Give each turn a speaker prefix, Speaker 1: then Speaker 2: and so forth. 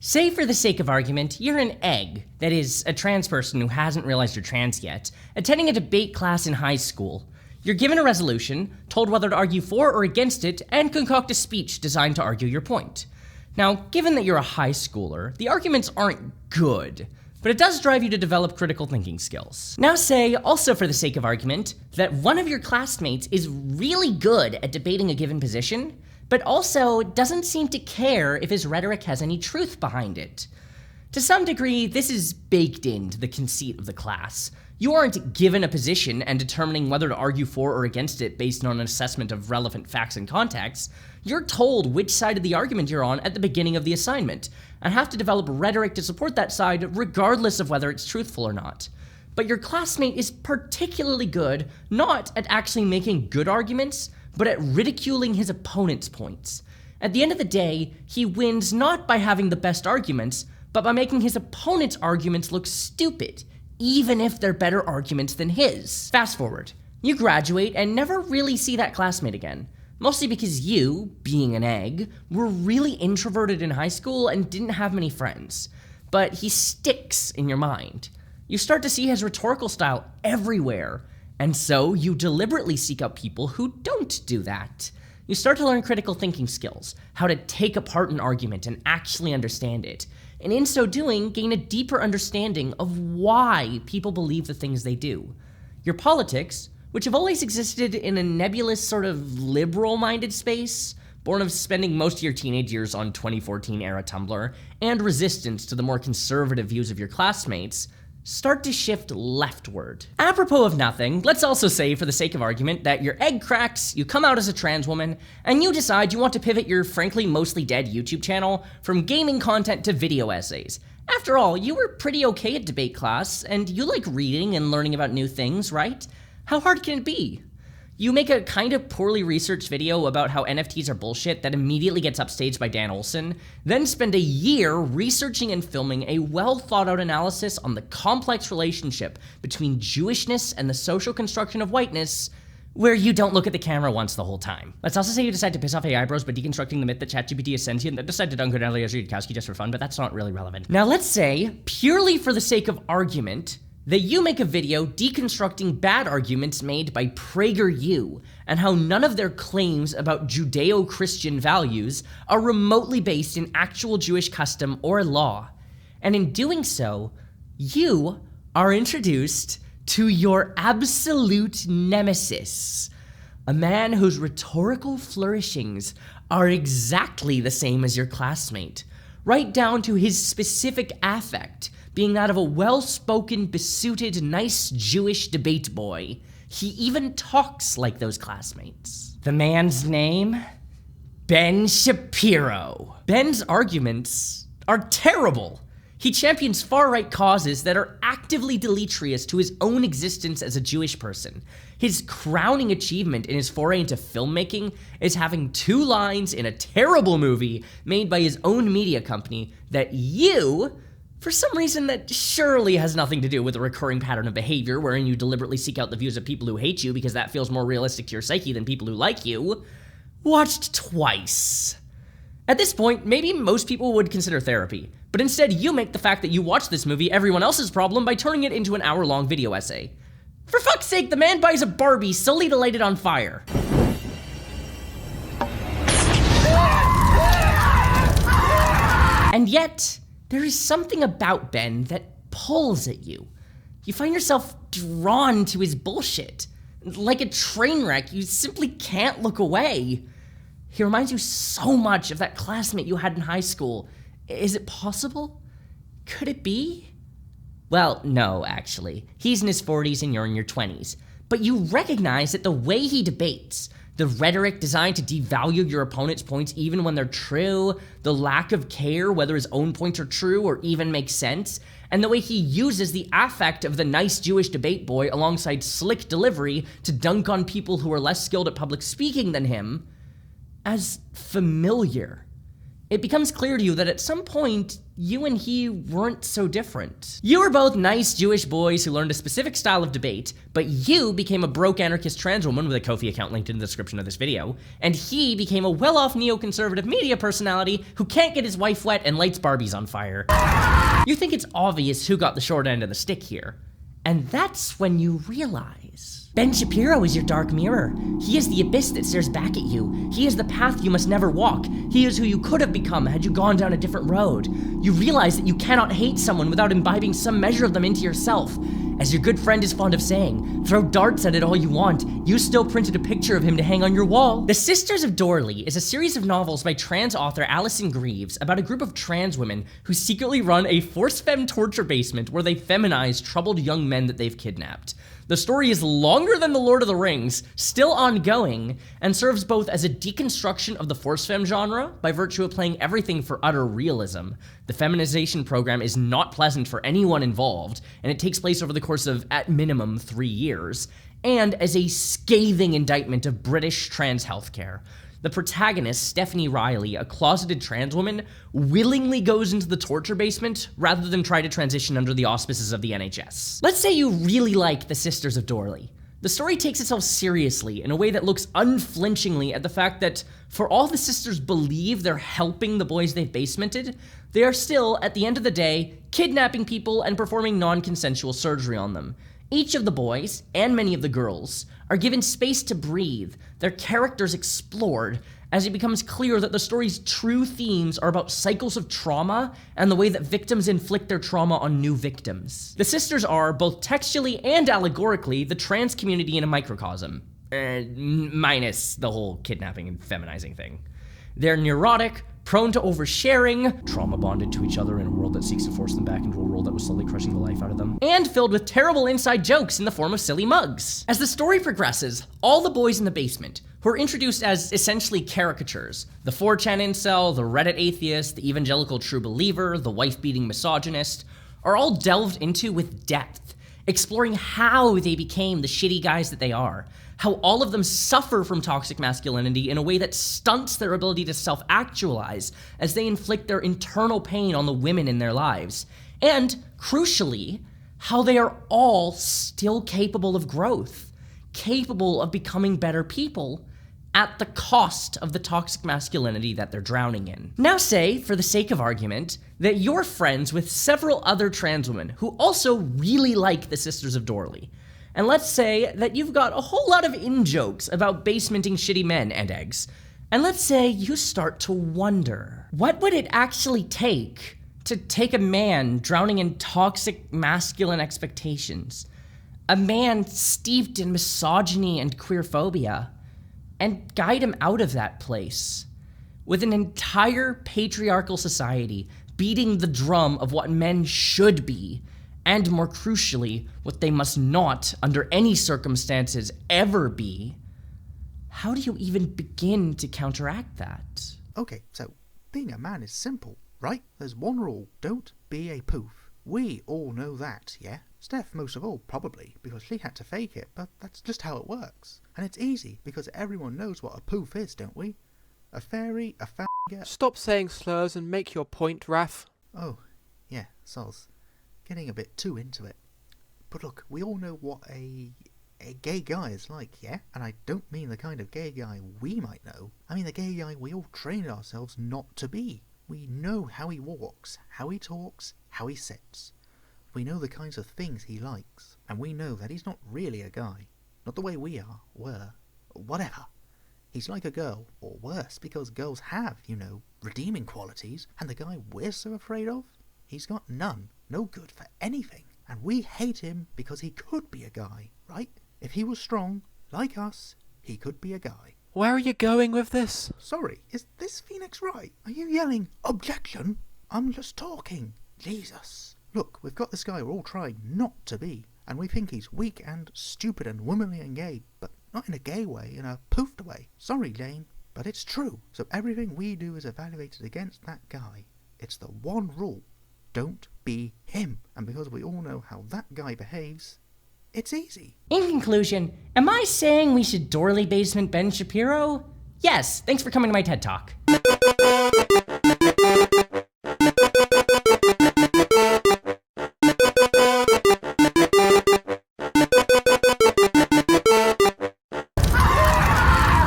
Speaker 1: Say, for the sake of argument, you're an egg, that is, a trans person who hasn't realized you're trans yet, attending a debate class in high school. You're given a resolution, told whether to argue for or against it, and concoct a speech designed to argue your point. Now, given that you're a high schooler, the arguments aren't good, but it does drive you to develop critical thinking skills. Now say, also for the sake of argument, that one of your classmates is really good at debating a given position, but also doesn't seem to care if his rhetoric has any truth behind it. To some degree, this is baked into the conceit of the class. You aren't given a position and determining whether to argue for or against it based on an assessment of relevant facts and context. You're told which side of the argument you're on at the beginning of the assignment, and have to develop rhetoric to support that side regardless of whether it's truthful or not. But your classmate is particularly good not at actually making good arguments, but at ridiculing his opponent's points. At the end of the day, he wins not by having the best arguments, but by making his opponent's arguments look stupid, even if they're better arguments than his. Fast forward. You graduate and never really see that classmate again, mostly because you, being an egg, were really introverted in high school and didn't have many friends. But he sticks in your mind. You start to see his rhetorical style everywhere, and so you deliberately seek out people who don't do that. You start to learn critical thinking skills, how to take apart an argument and actually understand it, and in so doing, gain a deeper understanding of why people believe the things they do. Your politics, which have always existed in a nebulous sort of liberal-minded space, born of spending most of your teenage years on 2014-era Tumblr, and resistance to the more conservative views of your classmates, start to shift leftward. Apropos of nothing, let's also say, for the sake of argument, that your egg cracks, you come out as a trans woman, and you decide you want to pivot your frankly mostly dead YouTube channel from gaming content to video essays. After all, you were pretty okay at debate class, and you like reading and learning about new things, right? How hard can it be? You make a kind of poorly researched video about how NFTs are bullshit that immediately gets upstaged by Dan Olson, then spend a year researching and filming a well-thought-out analysis on the complex relationship between Jewishness and the social construction of whiteness, where you don't look at the camera once the whole time. Let's also say you decide to piss off AI bros by deconstructing the myth that ChatGPT is sentient, then decide to dunk on Eliezer Yudkowsky just for fun, but that's not really relevant. Now let's say, purely for the sake of argument, that you make a video deconstructing bad arguments made by PragerU and how none of their claims about Judeo-Christian values are remotely based in actual Jewish custom or law. And in doing so, you are introduced to your absolute nemesis, a man whose rhetorical flourishings are exactly the same as your classmate, right down to his specific affect being that of a well-spoken, besuited, nice Jewish debate boy. He even talks like those classmates. The man's name? Ben Shapiro. Ben's arguments are terrible. He champions far-right causes that are actively deleterious to his own existence as a Jewish person. His crowning achievement in his foray into filmmaking is having 2 lines in a terrible movie made by his own media company that you, for some reason that surely has nothing to do with a recurring pattern of behavior wherein you deliberately seek out the views of people who hate you because that feels more realistic to your psyche than people who like you, watched twice. At this point, maybe most people would consider therapy, but instead you make the fact that you watched this movie everyone else's problem by turning it into an hour-long video essay. For fuck's sake, the man buys a Barbie solely to light it on fire. And yet, there is something about Ben that pulls at you. You find yourself drawn to his bullshit. Like a train wreck, you simply can't look away. He reminds you so much of that classmate you had in high school. Is it possible? Could it be? Well, no, actually. He's in his 40s and you're in your 20s. But you recognize that the way he debates, the rhetoric designed to devalue your opponent's points even when they're true, the lack of care whether his own points are true or even make sense, and the way he uses the affect of the nice Jewish debate boy alongside slick delivery to dunk on people who are less skilled at public speaking than him, as familiar. it becomes clear to you that at some point, you and he weren't so different. You were both nice Jewish boys who learned a specific style of debate, but you became a broke anarchist trans woman with a Ko-fi account linked in the description of this video, and he became a well-off neoconservative media personality who can't get his wife wet and lights Barbies on fire. You think it's obvious who got the short end of the stick here, and that's when you realize Ben Shapiro is your dark mirror. He is the abyss that stares back at you. He is the path you must never walk. He is who you could have become had you gone down a different road. You realize that you cannot hate someone without imbibing some measure of them into yourself. As your good friend is fond of saying, throw darts at it all you want. You still printed a picture of him to hang on your wall. The Sisters of Dorley is a series of novels by trans author Alison Greaves about a group of trans women who secretly run a force-femme torture basement where they feminize troubled young men that they've kidnapped. The story is longer than The Lord of the Rings, still ongoing, and serves both as a deconstruction of the force femme genre by virtue of playing everything for utter realism. The feminization program is not pleasant for anyone involved, and it takes place over the course of, at minimum, 3 years, and as a scathing indictment of British trans healthcare. The protagonist, Stephanie Riley, a closeted trans woman, willingly goes into the torture basement rather than try to transition under the auspices of the NHS. Let's say you really like The Sisters of Dorley. The story takes itself seriously in a way that looks unflinchingly at the fact that for all the sisters believe they're helping the boys they've basemented, they are still, at the end of the day, kidnapping people and performing non-consensual surgery on them. Each of the boys, and many of the girls, are given space to breathe, their characters explored, as it becomes clear that the story's true themes are about cycles of trauma and the way that victims inflict their trauma on new victims. The sisters are, both textually and allegorically, the trans community in a microcosm. Minus the whole kidnapping and feminizing thing. They're neurotic, prone to oversharing, trauma bonded to each other in a world that seeks to force them back into a world that was slowly crushing the life out of them, and filled with terrible inside jokes in the form of silly mugs. As the story progresses, all the boys in the basement, who are introduced as essentially caricatures, the 4chan incel, the Reddit atheist, the evangelical true believer, the wife-beating misogynist, are all delved into with depth, exploring how they became the shitty guys that they are, how all of them suffer from toxic masculinity in a way that stunts their ability to self-actualize as they inflict their internal pain on the women in their lives, and, crucially, how they are all still capable of growth, capable of becoming better people, at the cost of the toxic masculinity that they're drowning in. Now say, for the sake of argument, that you're friends with several other trans women who also really like the Sisters of Dorley. And let's say that you've got a whole lot of in-jokes about basementing shitty men and eggs. And let's say you start to wonder, what would it actually take to take a man drowning in toxic masculine expectations, a man steeped in misogyny and queerphobia, and guide him out of that place, with an entire patriarchal society beating the drum of what men should be, and more crucially, what they must not, under any circumstances, ever be? How do you even begin to counteract that?
Speaker 2: Okay, so being a man is simple, right? There's one rule: don't be a poof. We all know that, yeah? Steph most of all, probably, because she had to fake it, but that's just how it works. And it's easy, because everyone knows what a poof is, don't we? A fairy, a faggot.
Speaker 3: Stop saying slurs and make your point, Raph.
Speaker 2: Oh, yeah, soz. Getting a bit too into it. But look, we all know what a gay guy is like, yeah? And I don't mean the kind of gay guy we might know. I mean the gay guy we all trained ourselves not to be. We know how he walks, how he talks, how he sits. We know the kinds of things he likes. And we know that he's not really a guy. Not the way we were, whatever. He's like a girl, or worse, because girls have, redeeming qualities, and the guy we're so afraid of, he's got none. No good for anything. And we hate him because he could be a guy, right? If he was strong, like us, he could be a guy.
Speaker 3: Where are you going with this?
Speaker 2: Sorry, is this Phoenix right? Are you yelling, objection? I'm just talking. Jesus. Look, we've got this guy we're all trying not to be, and we think he's weak and stupid and womanly and gay, but not in a gay way, in a poofed way. Sorry, Dane, but it's true. So everything we do is evaluated against that guy. It's the one rule. Don't be him. And because we all know how that guy behaves, it's easy.
Speaker 1: In conclusion, am I saying we should Dorley basement Ben Shapiro? Yes, thanks for coming to my TED Talk.